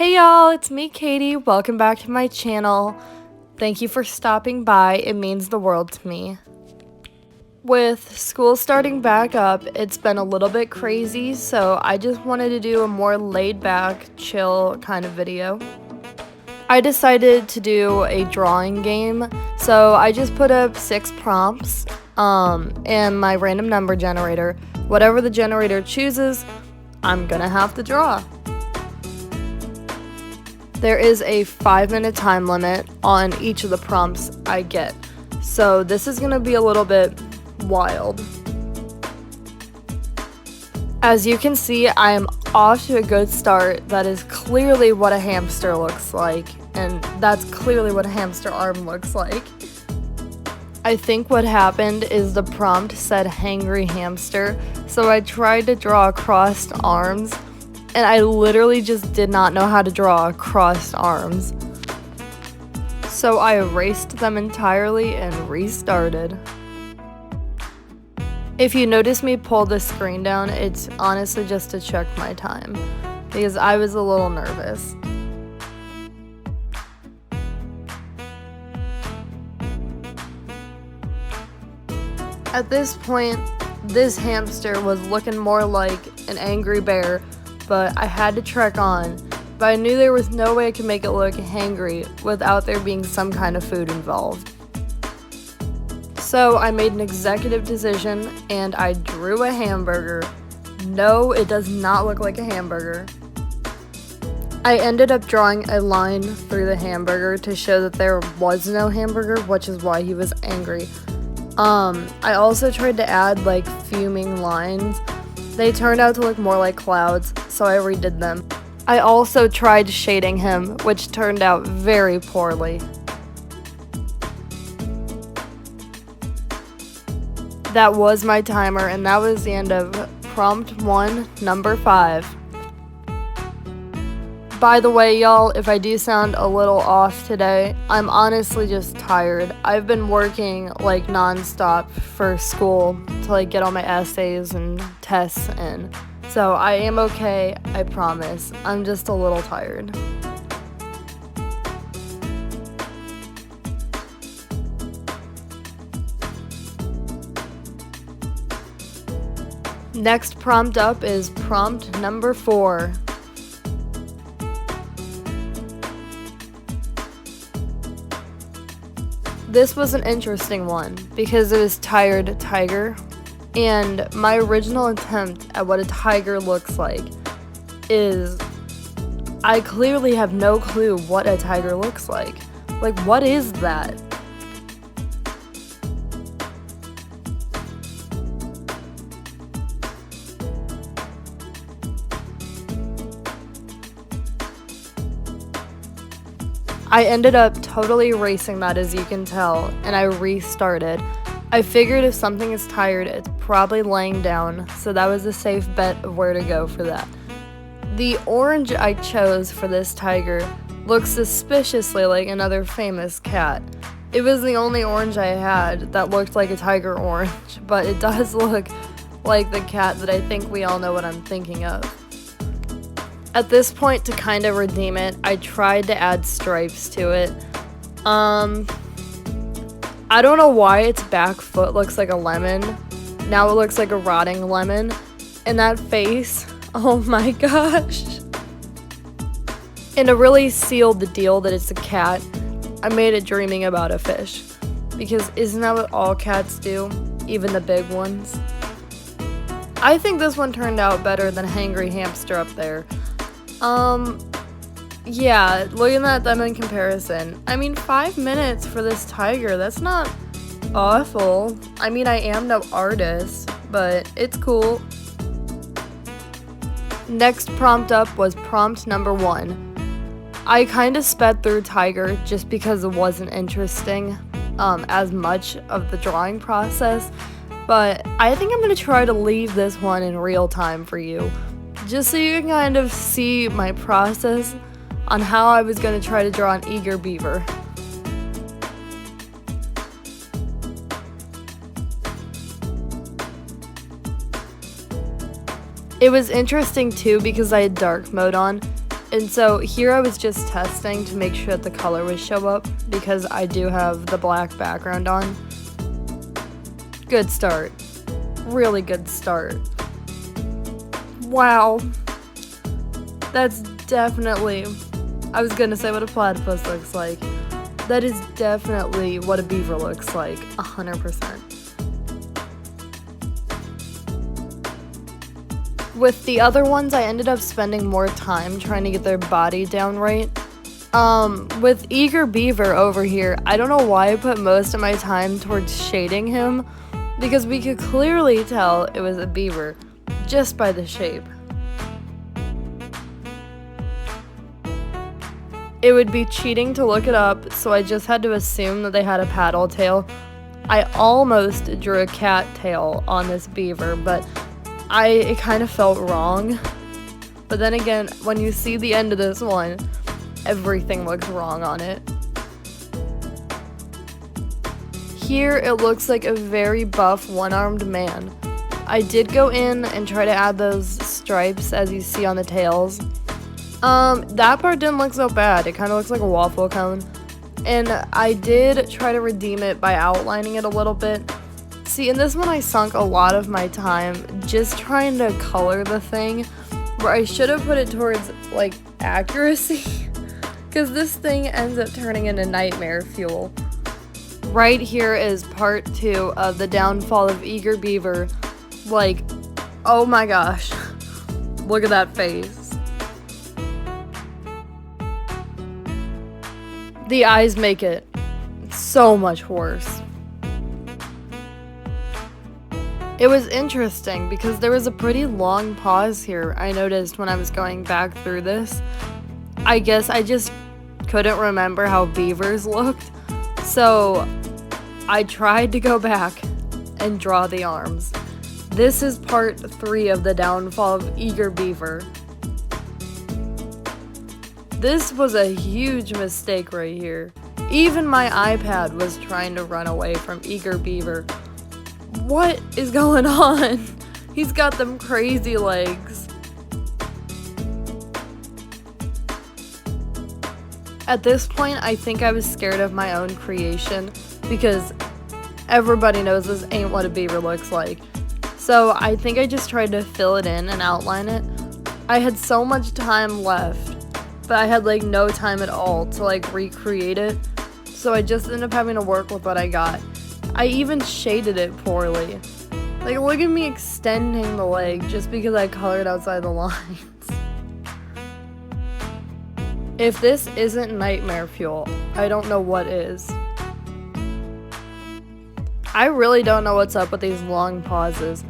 Hey y'all, it's me, Katie. Welcome back to my channel. Thank you for stopping by. It means the world to me. With school starting back up, it's been a little bit crazy, so I just wanted to do a more laid back, chill kind of video. I decided to do a drawing game, so I just put up 6 prompts and my random number generator. Whatever the generator chooses, I'm gonna have to draw. There is a 5-minute time limit on each of the prompts I get, so this is gonna be a little bit wild. As you can see, I am off to a good start. That is clearly what a hamster looks like, and that's clearly what a hamster arm looks like. I think what happened is the prompt said hangry hamster, so I tried to draw crossed arms, and I literally just did not know how to draw crossed arms. So I erased them entirely and restarted. If you notice me pull the screen down, it's honestly just to check my time, because I was a little nervous. At this point, this hamster was looking more like an angry bear, but I had to trek on. But I knew there was no way I could make it look hangry without there being some kind of food involved. So I made an executive decision and I drew a hamburger. No, it does not look like a hamburger. I ended up drawing a line through the hamburger to show that there was no hamburger, which is why he was angry. I also tried to add like fuming lines. They turned out to look more like clouds, so I redid them. I also tried shading him, which turned out very poorly. That was my timer, and that was the end of prompt 1, number 5. By the way, y'all, if I do sound a little off today, I'm honestly just tired. I've been working like non-stop for school to like get all my essays and tests in. So I am okay, I promise. I'm just a little tired. Next prompt up is prompt number 4. This was an interesting one because it was tired tiger, and my original attempt at what a tiger looks like is I clearly have no clue what a tiger looks like. Like, what is that? I ended up totally erasing that, as you can tell, and I restarted. I figured if something is tired, it's probably laying down, so that was a safe bet of where to go for that. The orange I chose for this tiger looks suspiciously like another famous cat. It was the only orange I had that looked like a tiger orange, but it does look like the cat that I think we all know what I'm thinking of. At this point, to kind of redeem it, I tried to add stripes to it. I don't know why its back foot looks like a lemon. Now it looks like a rotting lemon. And that face, oh my gosh. And to really seal the deal that it's a cat, I made it dreaming about a fish. Because isn't that what all cats do? Even the big ones? I think this one turned out better than Hangry Hamster up there. Yeah, looking at them in comparison, I mean, 5 minutes for this tiger, that's not awful. I mean, I am no artist, but it's cool. Next prompt up was prompt number 1. I kind of sped through tiger just because it wasn't interesting, as much of the drawing process, but I think I'm going to try to leave this one in real time for you. Just so you can kind of see my process on how I was going to try to draw an eager beaver. It was interesting too because I had dark mode on, And so here I was just testing to make sure that the color would show up because I do have the black background on. Good start. Really good start. Wow. That's definitely, I was gonna say what a platypus looks like. That is definitely what a beaver looks like, 100%. With the other ones, I ended up spending more time trying to get their body down right. With Eager Beaver over here, I don't know why I put most of my time towards shading him, because we could clearly tell it was a beaver, just by the shape. It would be cheating to look it up, so I just had to assume that they had a paddle tail. I almost drew a cat tail on this beaver, but it kind of felt wrong. But then again, when you see the end of this one, everything looks wrong on it. Here it looks like a very buff one-armed man. I did go in and try to add those stripes as you see on the tails. That part didn't look so bad. It kind of looks like a waffle cone. And I did try to redeem it by outlining it a little bit. See, in this one I sunk a lot of my time just trying to color the thing, where I should have put it towards, like, accuracy. Because this thing ends up turning into nightmare fuel. Right here is part 2 of the downfall of Eager Beaver. Like, oh my gosh. Look at that face. The eyes make it so much worse. It was interesting because there was a pretty long pause here I noticed when I was going back through this. I guess I just couldn't remember how beavers looked, so I tried to go back and draw the arms. This is part 3 of the downfall of Eager Beaver. This was a huge mistake right here. Even my iPad was trying to run away from Eager Beaver. What is going on? He's got them crazy legs. At this point, I think I was scared of my own creation because everybody knows this ain't what a beaver looks like. So I think I just tried to fill it in and outline it. I had so much time left, but I had like no time at all to like recreate it. So I just ended up having to work with what I got. I even shaded it poorly. Like, look at me extending the leg just because I colored outside the lines. If this isn't nightmare fuel, I don't know what is. I really don't know what's up with these long pauses.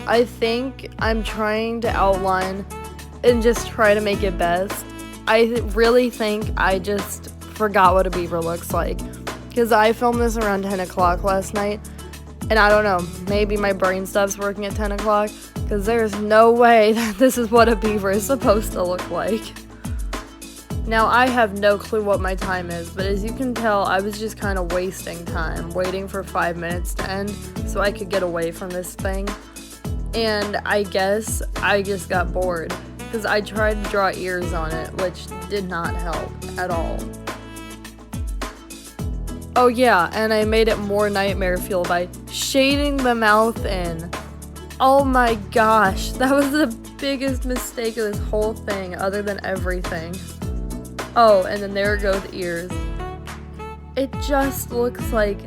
I think I'm trying to outline and just try to make it best. I really think I just forgot what a beaver looks like. Because I filmed this around 10 o'clock last night, and I don't know, maybe my brain stops working at 10 o'clock, because there's no way that this is what a beaver is supposed to look like. Now, I have no clue what my time is, but as you can tell, I was just kind of wasting time, waiting for 5 minutes to end, so I could get away from this thing. And I guess I just got bored, because I tried to draw ears on it, which did not help at all. Oh yeah, and I made it more nightmare fuel by shading the mouth in. Oh my gosh, that was the biggest mistake of this whole thing, other than everything. Oh, and then there go the ears. It just looks like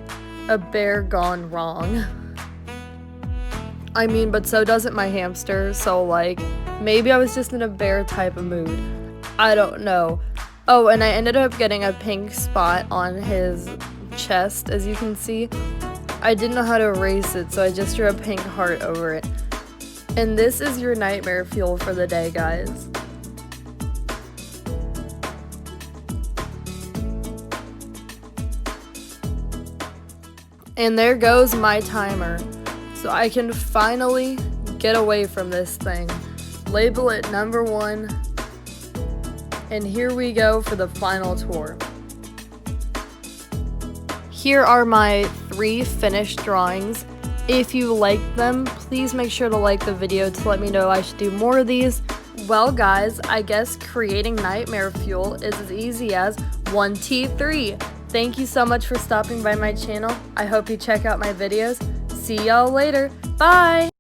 a bear gone wrong. I mean, but so doesn't my hamster, so like, maybe I was just in a bear type of mood. I don't know. Oh, and I ended up getting a pink spot on his chest, as you can see. I didn't know how to erase it, so I just drew a pink heart over it. And this is your nightmare fuel for the day, guys. And there goes my timer. So I can finally get away from this thing. Label it number 1. And here we go for the final tour. Here are my 3 finished drawings. If you liked them, please make sure to like the video to let me know I should do more of these. Well guys, I guess creating nightmare fuel is as easy as 1, 2, 3. Thank you so much for stopping by my channel. I hope you check out my videos. See y'all later. Bye!